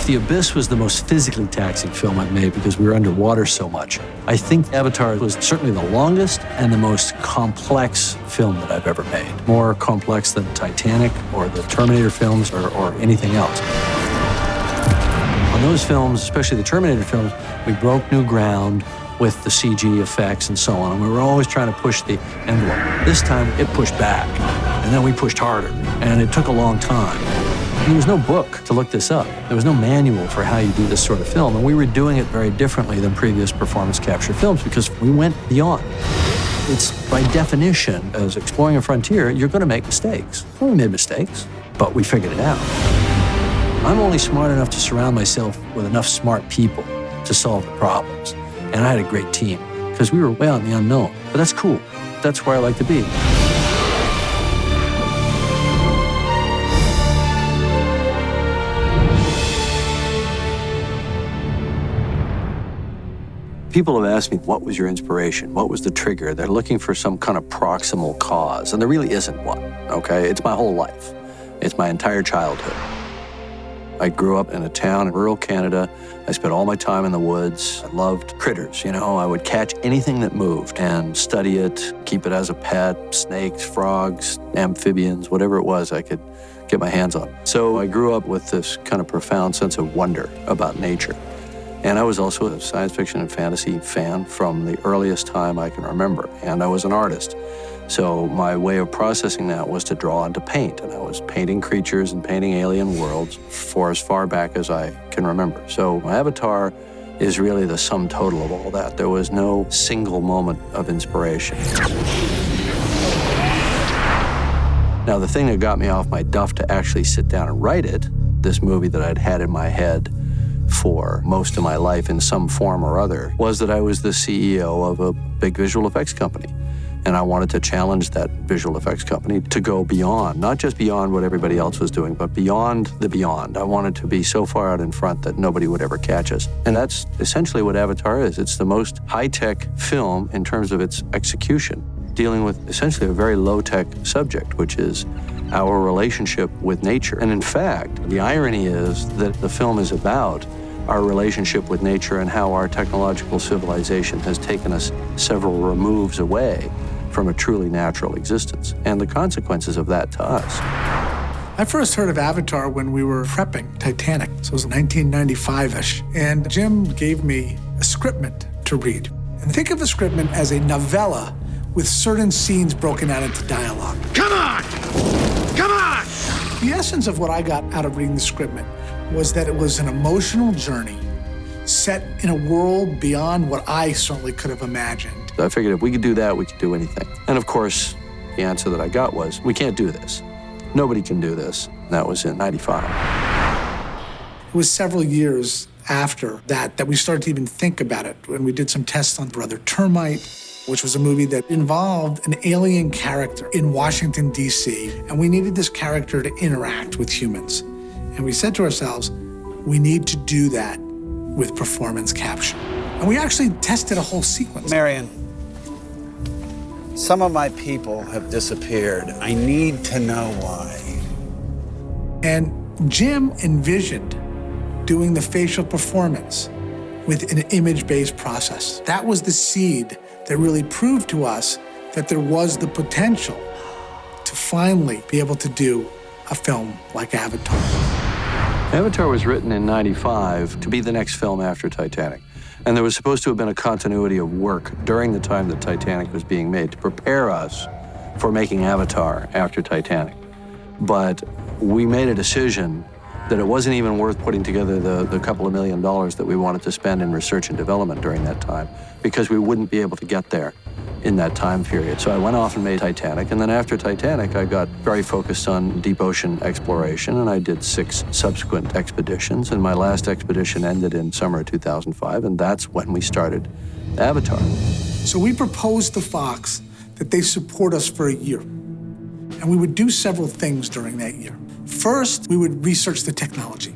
The Abyss was the most physically taxing film I've made because we were underwater so much. I think Avatar was certainly the longest and the most complex film that I've ever made. More complex than Titanic or the Terminator films or anything else. On those films, especially the Terminator films, we broke new ground with the CG effects and so on. And we were always trying to push the envelope. This time, it pushed back. And then we pushed harder. And it took a long time. There was no book to look this up. There was no manual for how you do this sort of film. And we were doing it very differently than previous performance capture films because we went beyond. It's by definition, as exploring a frontier, you're going to make mistakes. Well, we made mistakes, but we figured it out. I'm only smart enough to surround myself with enough smart people to solve the problems. And I had a great team because we were way out in the unknown. But that's cool. That's where I like to be. People have asked me, what was your inspiration? What was the trigger? They're looking for some kind of proximal cause, and there really isn't one, okay? It's my whole life. It's my entire childhood. I grew up in a town in rural Canada. I spent all my time in the woods. I loved critters, you know. I would catch anything that moved and study it, keep it as a pet, snakes, frogs, amphibians, whatever it was I could get my hands on. So I grew up with this kind of profound sense of wonder about nature. And I was also a science fiction and fantasy fan from the earliest time I can remember. And I was an artist. So my way of processing that was to draw and to paint. And I was painting creatures and painting alien worlds for as far back as I can remember. So Avatar is really the sum total of all that. There was no single moment of inspiration. Now, the thing that got me off my duff to actually sit down and write it, this movie that I'd had in my head for most of my life in some form or other, was that I was the CEO of a big visual effects company. And I wanted to challenge that visual effects company to go beyond, not just beyond what everybody else was doing, but beyond the beyond. I wanted to be so far out in front that nobody would ever catch us. And that's essentially what Avatar is. It's the most high-tech film in terms of its execution, dealing with essentially a very low-tech subject, which is our relationship with nature. And in fact, the irony is that the film is about our relationship with nature and how our technological civilization has taken us several removes away from a truly natural existence, and the consequences of that to us. I first heard of Avatar when we were prepping Titanic, so it was 1995-ish, and Jim gave me a scriptment to read. And think of a scriptment as a novella with certain scenes broken out into dialogue. Come on! Come on! The essence of what I got out of reading the scriptment was that it was an emotional journey set in a world beyond what I certainly could have imagined. I figured if we could do that, we could do anything. And of course, the answer that I got was, we can't do this. Nobody can do this. And that was in '95. It was several years after that we started to even think about it. When we did some tests on Brother Termite, which was a movie that involved an alien character in Washington, D.C., and we needed this character to interact with humans. And we said to ourselves, we need to do that with performance capture. And we actually tested a whole sequence. Marion, some of my people have disappeared. I need to know why. And Jim envisioned doing the facial performance with an image-based process. That was the seed that really proved to us that there was the potential to finally be able to do a film like Avatar. Avatar was written in '95 to be the next film after Titanic. And there was supposed to have been a continuity of work during the time that Titanic was being made to prepare us for making Avatar after Titanic. But we made a decision that it wasn't even worth putting together the couple of $1 million that we wanted to spend in research and development during that time, because we wouldn't be able to get there in that time period. So I went off and made Titanic, and then after Titanic, I got very focused on deep ocean exploration, and I did 6 subsequent expeditions, and my last expedition ended in summer of 2005, and that's when we started Avatar. So we proposed to Fox that they support us for a year, and we would do several things during that year. First, we would research the technology.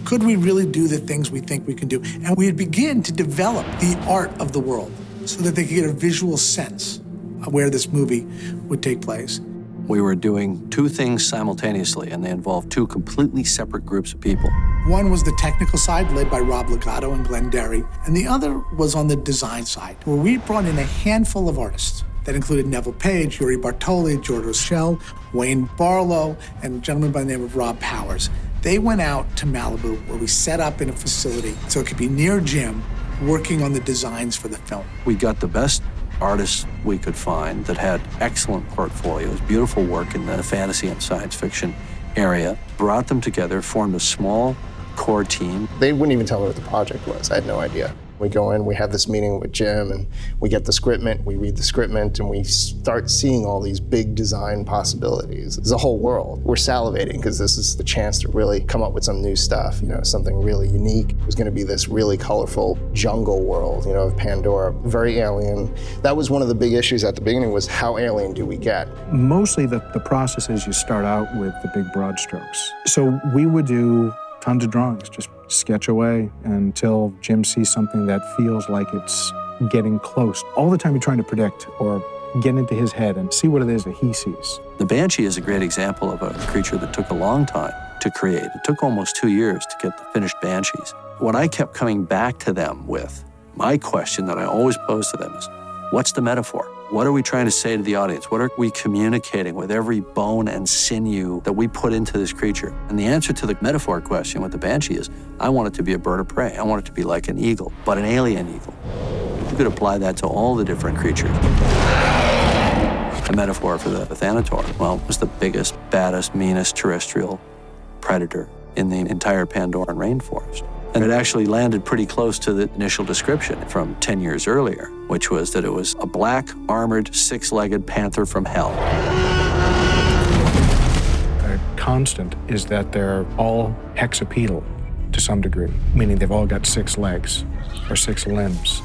Could we really do the things we think we can do? And we would begin to develop the art of the world so that they could get a visual sense of where this movie would take place. We were doing 2 things simultaneously, and they involved 2 completely separate groups of people. One was the technical side, led by Rob Legato and Glenn Derry, and the other was on the design side, where we brought in a handful of artists that included Neville Page, Yuri Bartoli, George Rochelle, Wayne Barlow, and a gentleman by the name of Rob Powers. They went out to Malibu, where we set up in a facility so it could be near Jim, working on the designs for the film. We got the best artists we could find that had excellent portfolios, beautiful work in the fantasy and science fiction area, brought them together, formed a small core team. They wouldn't even tell me what the project was. I had no idea. We go in, we have this meeting with Jim, and we get the scriptment, we read the scriptment, and we start seeing all these big design possibilities. It's a whole world. We're salivating because this is the chance to really come up with some new stuff, something really unique. It was going to be this really colorful jungle world, of Pandora, very alien. That was one of the big issues at the beginning, was how alien do we get? Mostly the process is you start out with the big broad strokes. So we would do tons of drawings, just sketch away until Jim sees something that feels like it's getting close. All the time you're trying to predict or get into his head and see what it is that he sees. The Banshee is a great example of a creature that took a long time to create. It took almost 2 years to get the finished Banshees. What I kept coming back to them with, my question that I always pose to them is, what's the metaphor? What are we trying to say to the audience? What are we communicating with every bone and sinew that we put into this creature? And the answer to the metaphor question with the Banshee is, I want it to be a bird of prey. I want it to be like an eagle, but an alien eagle. You could apply that to all the different creatures. The metaphor for the Thanator, well, it was the biggest, baddest, meanest terrestrial predator in the entire Pandoran rainforest. And it actually landed pretty close to the initial description from 10 years earlier, which was that it was a black, armored, six-legged panther from hell. A constant is that they're all hexapedal to some degree, meaning they've all got 6 legs or 6 limbs.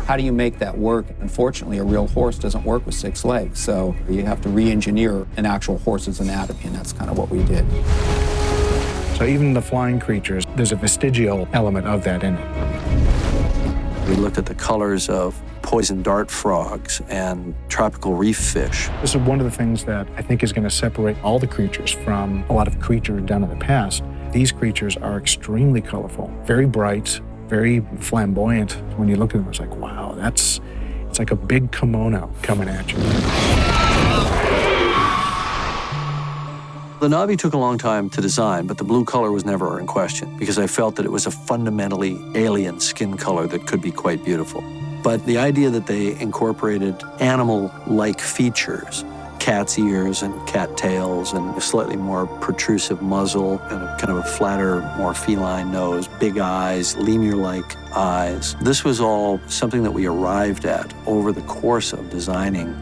How do you make that work? Unfortunately, a real horse doesn't work with 6 legs, so you have to re-engineer an actual horse's anatomy, and that's kind of what we did. So even the flying creatures, there's a vestigial element of that in it. We looked at the colors of poison dart frogs and tropical reef fish. This is one of the things that I think is going to separate all the creatures from a lot of creatures done in the past. These creatures are extremely colorful, very bright, very flamboyant. When you look at them, it's like, wow, it's like a big kimono coming at you. The Na'vi took a long time to design, but the blue color was never in question because I felt that it was a fundamentally alien skin color that could be quite beautiful. But the idea that they incorporated animal-like features, cat's ears and cat tails and a slightly more protrusive muzzle and a kind of a flatter, more feline nose, big eyes, lemur-like eyes. This was all something that we arrived at over the course of designing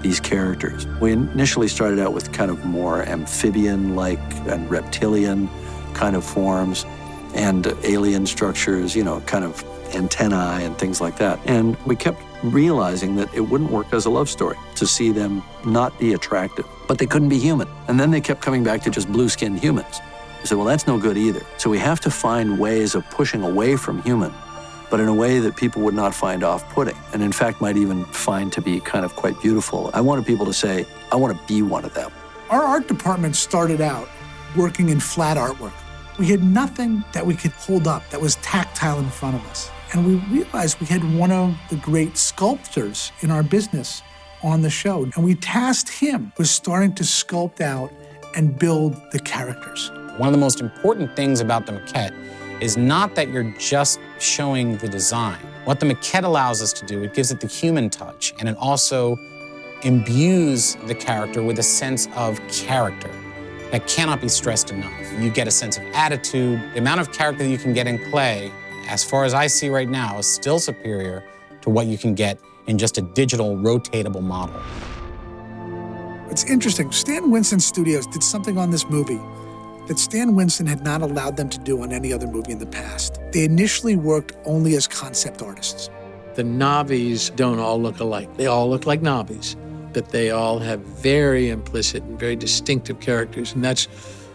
these characters. We initially started out with kind of more amphibian-like and reptilian kind of forms and alien structures, kind of antennae and things like that. And we kept realizing that it wouldn't work as a love story to see them not be attractive, but they couldn't be human. And then they kept coming back to just blue-skinned humans. We said, well, that's no good either. So we have to find ways of pushing away from human, but in a way that people would not find off-putting, and in fact might even find to be kind of quite beautiful. I wanted people to say, I want to be one of them. Our art department started out working in flat artwork. We had nothing that we could hold up that was tactile in front of us. And we realized we had one of the great sculptors in our business on the show. And we tasked him with starting to sculpt out and build the characters. One of the most important things about the maquette is not that you're just showing the design. What the maquette allows us to do, it gives it the human touch, and it also imbues the character with a sense of character that cannot be stressed enough. You get a sense of attitude. The amount of character that you can get in clay, as far as I see right now, is still superior to what you can get in just a digital rotatable model. It's interesting. Stan Winston Studios did something on this movie that Stan Winston had not allowed them to do on any other movie in the past. They initially worked only as concept artists. The Na'vis don't all look alike. They all look like Na'vis, but they all have very implicit and very distinctive characters. And that's,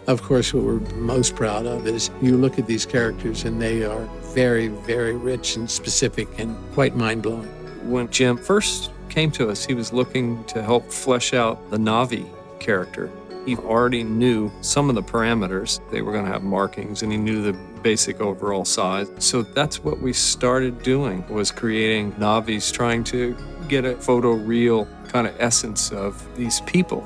of course, what we're most proud of is you look at these characters and they are very, very rich and specific and quite mind-blowing. When Jim first came to us, he was looking to help flesh out the Na'vi character. He already knew some of the parameters. They were going to have markings, and he knew the basic overall size. So that's what we started doing, was creating Na'vis, trying to get a photoreal kind of essence of these people.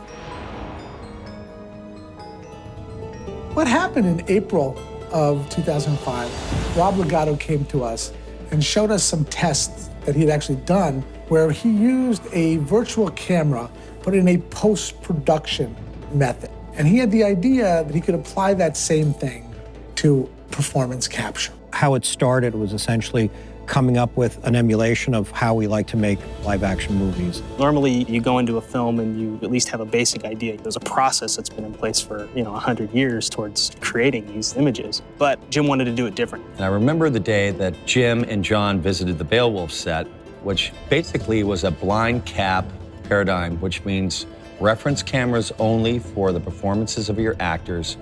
What happened in April of 2005, Rob Legato came to us and showed us some tests that he had actually done where he used a virtual camera, but in a post-production method. And he had the idea that he could apply that same thing to performance capture. How it started was essentially coming up with an emulation of how we like to make live-action movies. Normally, you go into a film and you at least have a basic idea. There's a process that's been in place for, 100 years towards creating these images. But Jim wanted to do it different. And I remember the day that Jim and John visited the Beowulf set, which basically was a blind cap paradigm, which means reference cameras only for the performances of your actors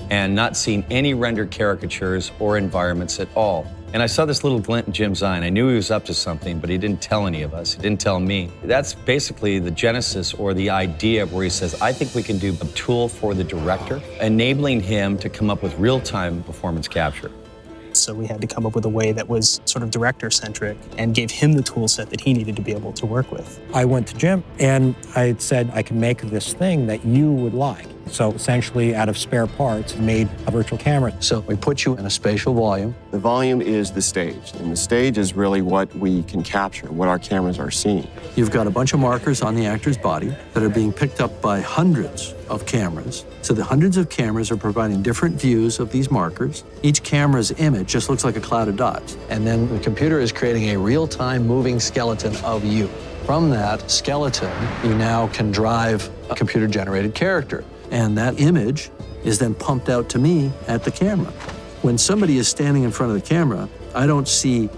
and not seeing any rendered caricatures or environments at all. And I saw this little glint in Jim's eye, and I knew he was up to something, but he didn't tell any of us. He didn't tell me. That's basically the genesis or the idea where he says, I think we can do a tool for the director, enabling him to come up with real-time performance capture. So we had to come up with a way that was sort of director-centric and gave him the tool set that he needed to be able to work with. I went to Jim and I said, I can make this thing that you would like. So essentially, out of spare parts, made a virtual camera. So we put you in a spatial volume. The volume is the stage, and the stage is really what we can capture, what our cameras are seeing. You've got a bunch of markers on the actor's body that are being picked up by hundreds of cameras. So the hundreds of cameras are providing different views of these markers. Each camera's image just looks like a cloud of dots. And then the computer is creating a real-time moving skeleton of you. From that skeleton, you now can drive a computer-generated character. And that image is then pumped out to me at the camera. When somebody is standing in front of the camera, I don't see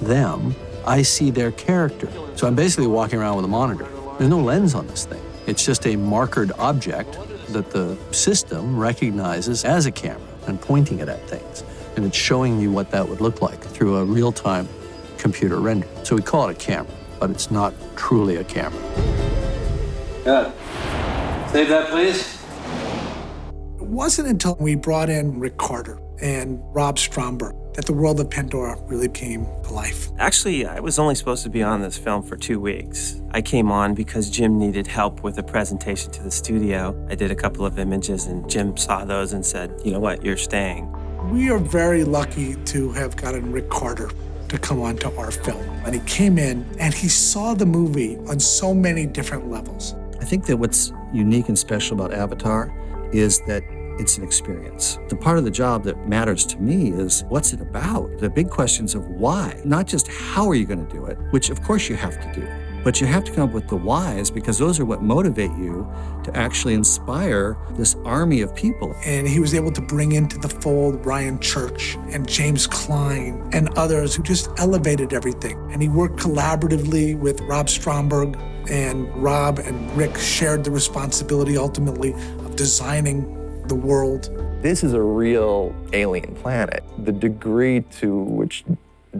them, I see their character. So I'm basically walking around with a monitor. There's no lens on this thing. It's just a markered object that the system recognizes as a camera and pointing it at things. And it's showing you what that would look like through a real-time computer render. So we call it a camera, but it's not truly a camera. Good. Save that, please. It wasn't until we brought in Rick Carter and Rob Stromberg that the world of Pandora really came to life. Actually, I was only supposed to be on this film for 2 weeks. I came on because Jim needed help with a presentation to the studio. I did a couple of images, and Jim saw those and said, you know what, you're staying. We are very lucky to have gotten Rick Carter to come on to our film. And he came in and he saw the movie on so many different levels. I think that what's unique and special about Avatar is that it's an experience. The part of the job that matters to me is what's it about? The big questions of why, not just how are you going to do it, which of course you have to do, but you have to come up with the whys because those are what motivate you to actually inspire this army of people. And he was able to bring into the fold Ryan Church and James Klein and others who just elevated everything. And he worked collaboratively with Rob Stromberg, and Rob and Rick shared the responsibility ultimately of designing the world. This is a real alien planet. The degree to which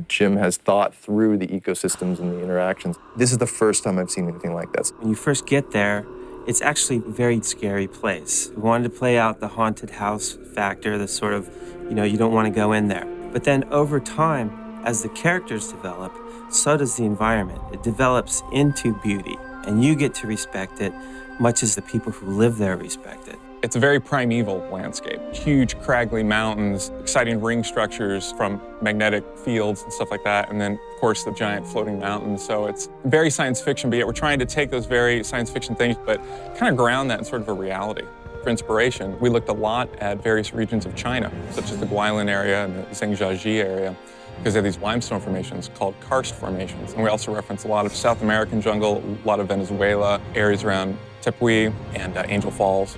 Jim has thought through the ecosystems and the interactions, this is the first time I've seen anything like this. When you first get there, it's actually a very scary place. We wanted to play out the haunted house factor, the sort of, you don't want to go in there. But then over time, as the characters develop, so does the environment. It develops into beauty, and you get to respect it much as the people who live there respect it. It's a very primeval landscape. Huge, craggly mountains, exciting ring structures from magnetic fields and stuff like that, and then, of course, the giant floating mountains. So it's very science fiction, but yet we're trying to take those very science fiction things, but kind of ground that in sort of a reality. For inspiration, we looked a lot at various regions of China, such as the Guilin area and the Zhangjiajie area, because they have these limestone formations called karst formations. And we also reference a lot of South American jungle, a lot of Venezuela, areas around Tepuy and Angel Falls.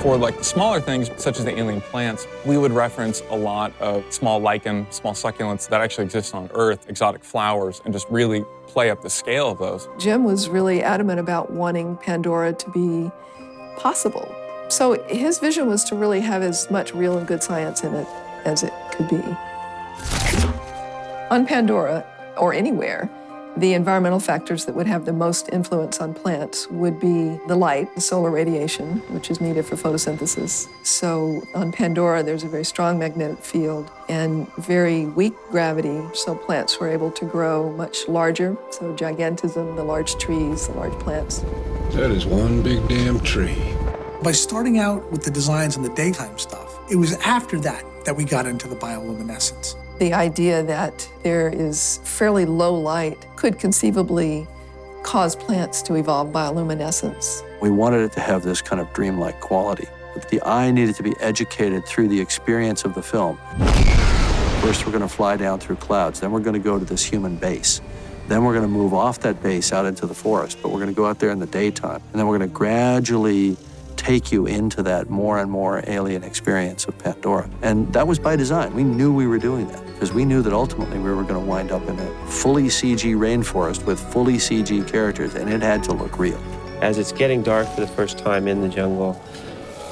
For like the smaller things, such as the alien plants, we would reference a lot of small lichen, small succulents that actually exist on Earth, exotic flowers, and just really play up the scale of those. Jim was really adamant about wanting Pandora to be possible. So his vision was to really have as much real and good science in it as it could be. On Pandora, or anywhere, the environmental factors that would have the most influence on plants would be the light, the solar radiation, which is needed for photosynthesis. So on Pandora, there's a very strong magnetic field and very weak gravity, so plants were able to grow much larger. So gigantism, the large trees, the large plants. That is one big damn tree. By starting out with the designs and the daytime stuff, it was after that that we got into the bioluminescence. The idea that there is fairly low light could conceivably cause plants to evolve bioluminescence. We wanted it to have this kind of dreamlike quality. But the eye needed to be educated through the experience of the film. First, we're going to fly down through clouds. Then we're going to go to this human base. Then we're going to move off that base out into the forest. But we're going to go out there in the daytime. And then we're going to gradually take you into that more and more alien experience of Pandora. And that was by design. We knew we were doing that because we knew that ultimately we were going to wind up in a fully CG rainforest with fully CG characters, and it had to look real. As it's getting dark for the first time in the jungle,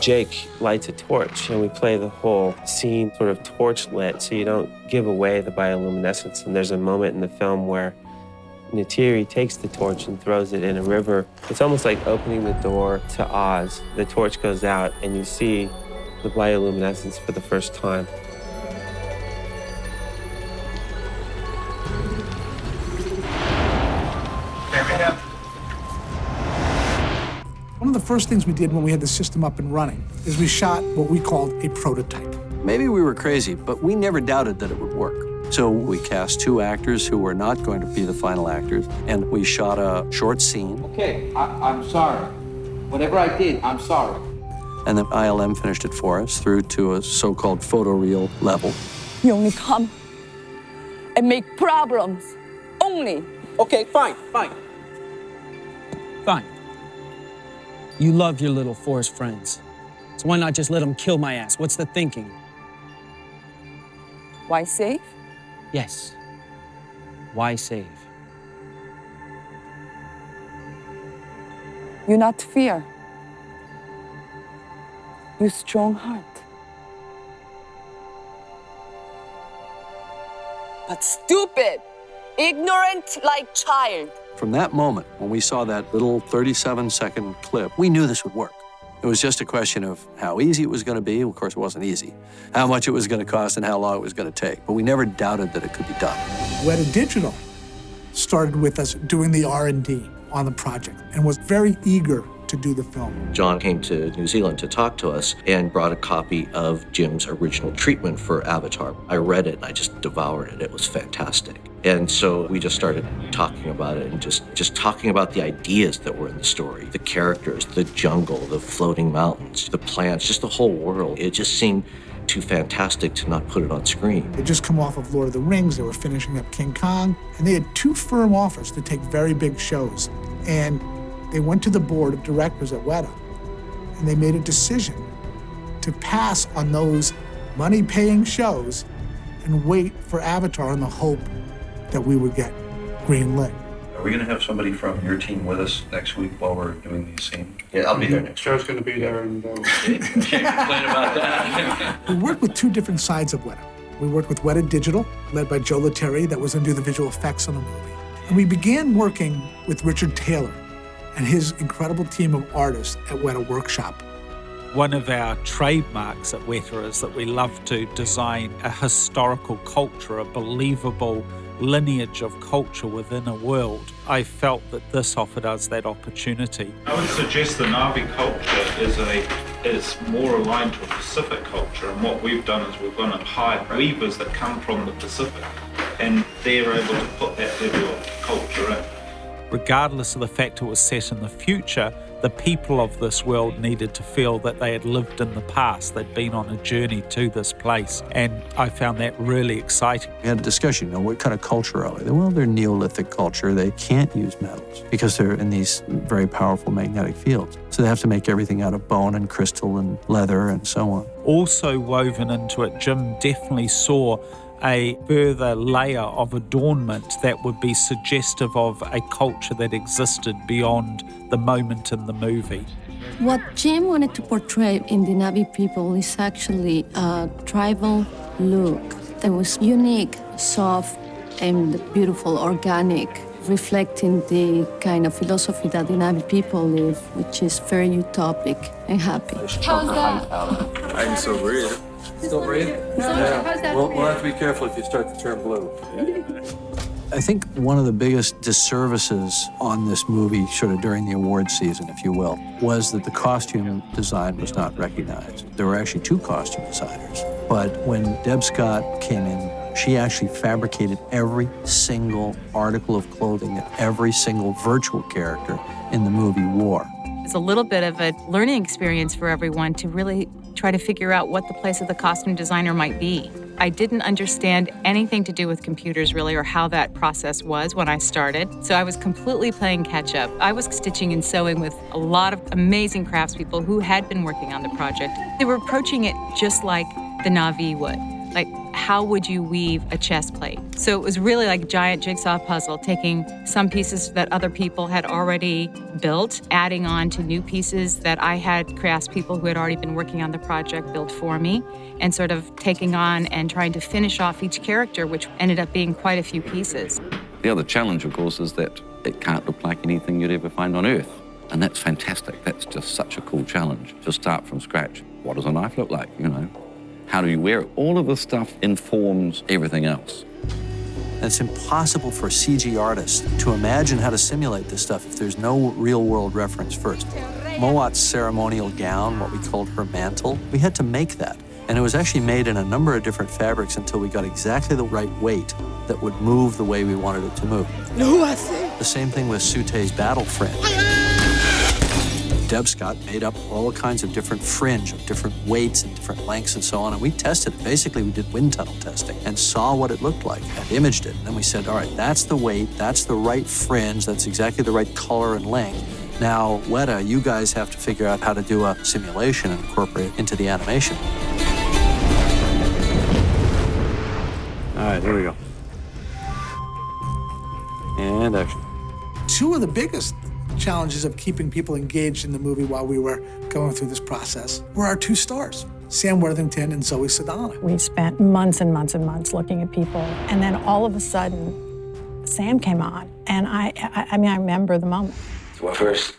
Jake lights a torch, and we play the whole scene sort of torch lit so you don't give away the bioluminescence. And there's a moment in the film where Neytiri takes the torch and throws it in a river. It's almost like opening the door to Oz. The torch goes out and you see the bioluminescence for the first time. One of the first things we did when we had the system up and running is we shot what we called a prototype. Maybe we were crazy, but we never doubted that it would work. So we cast 2 actors who were not going to be the final actors, and we shot a short scene. Okay, I'm sorry. Whatever I did, I'm sorry. And then ILM finished it for us through to a so-called photoreal level. You only come and make problems. Only. Okay, fine. Fine. You love your little forest friends. So why not just let them kill my ass? What's the thinking? Why save? Yes. Why save? You not fear. You strong heart. But stupid, ignorant like child. From that moment, when we saw that little 37-second clip, we knew this would work. It was just a question of how easy it was going to be. Of course, it wasn't easy. How much it was going to cost and how long it was going to take. But we never doubted that it could be done. Weta Digital started with us doing the R&D on the project and was very eager to do the film. John came to New Zealand to talk to us and brought a copy of Jim's original treatment for Avatar. I read it and I just devoured it. It was fantastic. And so we just started talking about it and just talking about the ideas that were in the story, the characters, the jungle, the floating mountains, the plants, just the whole world. It just seemed too fantastic to not put it on screen. They'd just come off of Lord of the Rings, they were finishing up King Kong, and they had 2 firm offers to take very big shows. And they went to the board of directors at Weta, and they made a decision to pass on those money-paying shows and wait for Avatar in the hope that we would get green lit. Are we going to have somebody from your team with us next week while we're doing these scenes? Yeah, I'll be there next week. Joe's going to be there, and can't complain about that. We worked with 2 different sides of Weta. We worked with Weta Digital, led by Joe Letteri, that was going to do the visual effects on the movie. And we began working with Richard Taylor and his incredible team of artists at Weta Workshop. One of our trademarks at Weta is that we love to design a historical culture, a believable lineage of culture within a world. I felt that this offered us that opportunity. I would suggest the Na'vi culture is more aligned to a Pacific culture, and what we've done is we've gone and hired weavers that come from the Pacific, and they're able to put that level of culture in. Regardless of the fact it was set in the future, the people of this world needed to feel that they had lived in the past, they'd been on a journey to this place, and I found that really exciting. We had a discussion, what kind of culture are they? Well, they're Neolithic culture. They can't use metals because they're in these very powerful magnetic fields. So they have to make everything out of bone and crystal and leather and so on. Also woven into it, Jim definitely saw a further layer of adornment that would be suggestive of a culture that existed beyond the moment in the movie. What Jim wanted to portray in the Na'vi people is actually a tribal look. that was unique, soft, and beautiful, organic, reflecting the kind of philosophy that the Na'vi people live, which is very utopic and happy. How's that? I can still breathe. Still breathe? How's that? We'll have to be careful if you start to turn blue. I think one of the biggest disservices on this movie, sort of during the award season, if you will, was that the costume design was not recognized. There were actually 2 costume designers. But when Deb Scott came in, she actually fabricated every single article of clothing that every single virtual character in the movie wore. It's a little bit of a learning experience for everyone to really try to figure out what the place of the costume designer might be. I didn't understand anything to do with computers really, or how that process was when I started. So I was completely playing catch up. I was stitching and sewing with a lot of amazing craftspeople who had been working on the project. They were approaching it just like the Na'vi would. Like, how would you weave a chest plate? So it was really like a giant jigsaw puzzle, taking some pieces that other people had already built, adding on to new pieces that I had craftspeople who had already been working on the project built for me, and sort of taking on and trying to finish off each character, which ended up being quite a few pieces. The other challenge, of course, is that it can't look like anything you'd ever find on Earth. And that's fantastic. That's just such a cool challenge to start from scratch. What does a knife look like, you know? How do you wear it? All of this stuff informs everything else. It's impossible for a CG artist to imagine how to simulate this stuff if there's no real-world reference first. Mowat's ceremonial gown, what we called her mantle, we had to make that. And it was actually made in a number of different fabrics until we got exactly the right weight that would move the way we wanted it to move. The same thing with Sute's battle fringe. Deb Scott made up all kinds of different fringe of different weights and different lengths and so on, and we tested it. Basically, we did wind tunnel testing and saw what it looked like and imaged it. And then we said, all right, that's the weight, that's the right fringe, that's exactly the right color and length. Now, Weta, you guys have to figure out how to do a simulation and incorporate it into the animation. All right, here we go. And action. 2 of the biggest challenges of keeping people engaged in the movie while we were going through this process were our 2 stars, Sam Worthington and Zoe Saldana. We spent months and months and months looking at people, and then all of a sudden, Sam came on, and I mean, I remember the moment. So when I first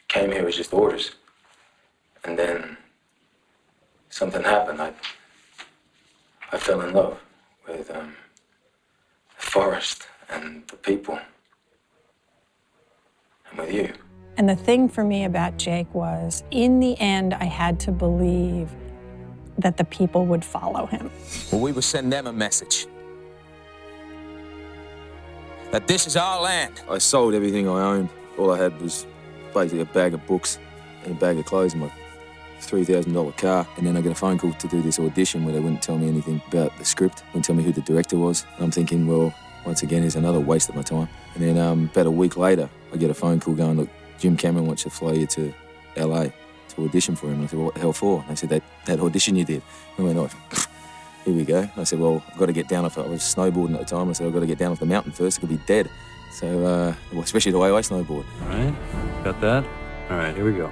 came here, it was just orders, and then something happened. I fell in love with the forest and the people. And with you. And the thing for me about Jake was, in the end, I had to believe that the people would follow him. Well, we would send them a message. That this is our land. I sold everything I owned. All I had was basically a bag of books and a bag of clothes in my $3,000 car. And then I get a phone call to do this audition where they wouldn't tell me anything about the script, wouldn't tell me who the director was. And I'm thinking, well, once again, it's another waste of my time. And then about a week later, I get a phone call going, look, Jim Cameron wants to fly you to LA to audition for him. And I said, well, what the hell for? And they said, that audition you did. And I went, oh, here we go. And I said, well, I've got to get down off, I was snowboarding at the time. I said, I've got to get down off the mountain first, I could be dead. So, well, especially the way I snowboard. All right, got that? All right, here we go.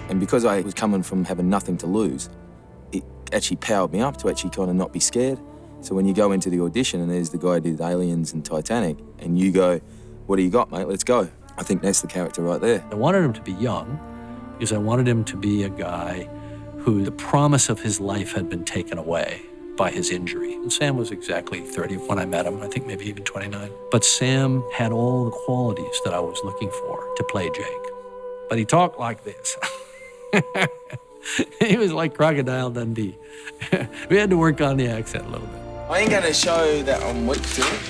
And because I was coming from having nothing to lose, it actually powered me up to actually kind of not be scared. So when you go into the audition and there's the guy who did Aliens and Titanic, and you go, what do you got, mate? Let's go. I think that's the character right there. I wanted him to be young because I wanted him to be a guy who the promise of his life had been taken away by his injury. And Sam was exactly 30 when I met him, I think maybe even 29. But Sam had all the qualities that I was looking for to play Jake. But he talked like this. He was like Crocodile Dundee. We had to work on the accent a little bit. I ain't gonna show that I'm weak to it,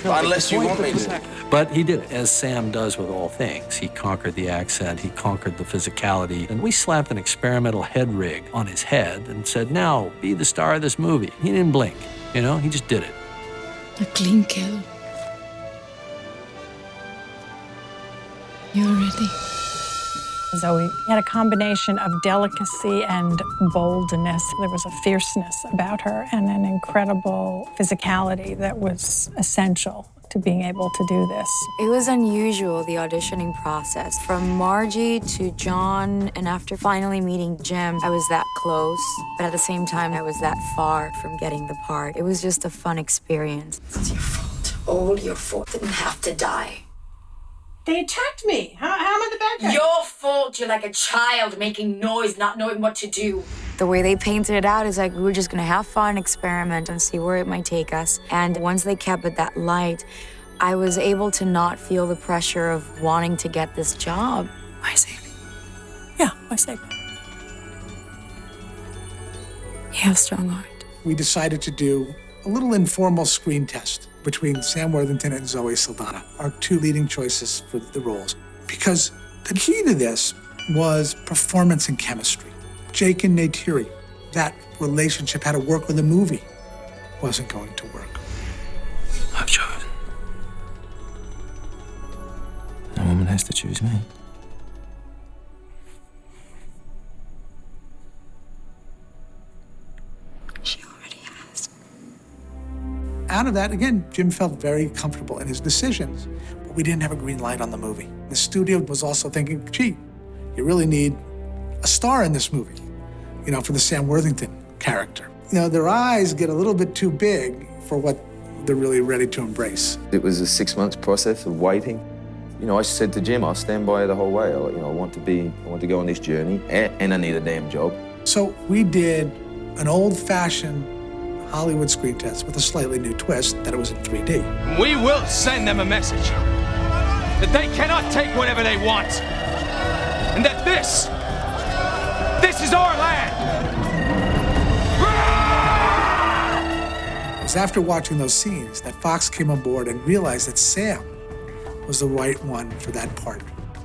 unless you want me to. But he did, as Sam does with all things. He conquered the accent, he conquered the physicality, and we slapped an experimental head rig on his head and said, now, be the star of this movie. He didn't blink, you know, he just did it. A clean kill. You're ready. Zoe had a combination of delicacy and boldness. There was a fierceness about her and an incredible physicality that was essential to being able to do this. It was unusual, the auditioning process. From Margie to John, and after finally meeting Jim, I was that close, but at the same time, I was that far from getting the part. It was just a fun experience. It's your fault. All your fault. Didn't have to die. They attacked me. How am I the bad guy? Your fault. You're like a child making noise, not knowing what to do. The way they painted it out is like we were just gonna have fun, experiment, and see where it might take us. And once they kept it that light, I was able to not feel the pressure of wanting to get this job. Why save me? Yeah, why save me? You have a strong heart. We decided to do a little informal screen test between Sam Worthington and Zoe Saldana, our two leading choices for the roles. Because the key to this was performance and chemistry. Jake and Neytiri, that relationship had to work with a movie, wasn't going to work. I've chosen. A woman has to choose me. She already has. Out of that, again, Jim felt very comfortable in his decisions, but we didn't have a green light on the movie. The studio was also thinking, gee, you really need a star in this movie, you know, for the Sam Worthington character. You know, their eyes get a little bit too big for what they're really ready to embrace. It was a 6 months process of waiting. You know, I said to Jim, I'll stand by you the whole way. I want to go on this journey, and I need a damn job. So we did an old-fashioned Hollywood screen test with a slightly new twist that it was in 3D. We will send them a message that they cannot take whatever they want, and that this is our land. It was after watching those scenes that Fox came on board and realized that Sam was the right one for that part.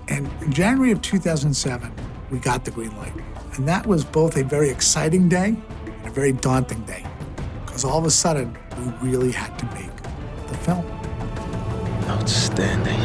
And in January of 2007, we got the green light. And that was both a very exciting day and a very daunting day, because all of a sudden, we really had to make the film. Outstanding.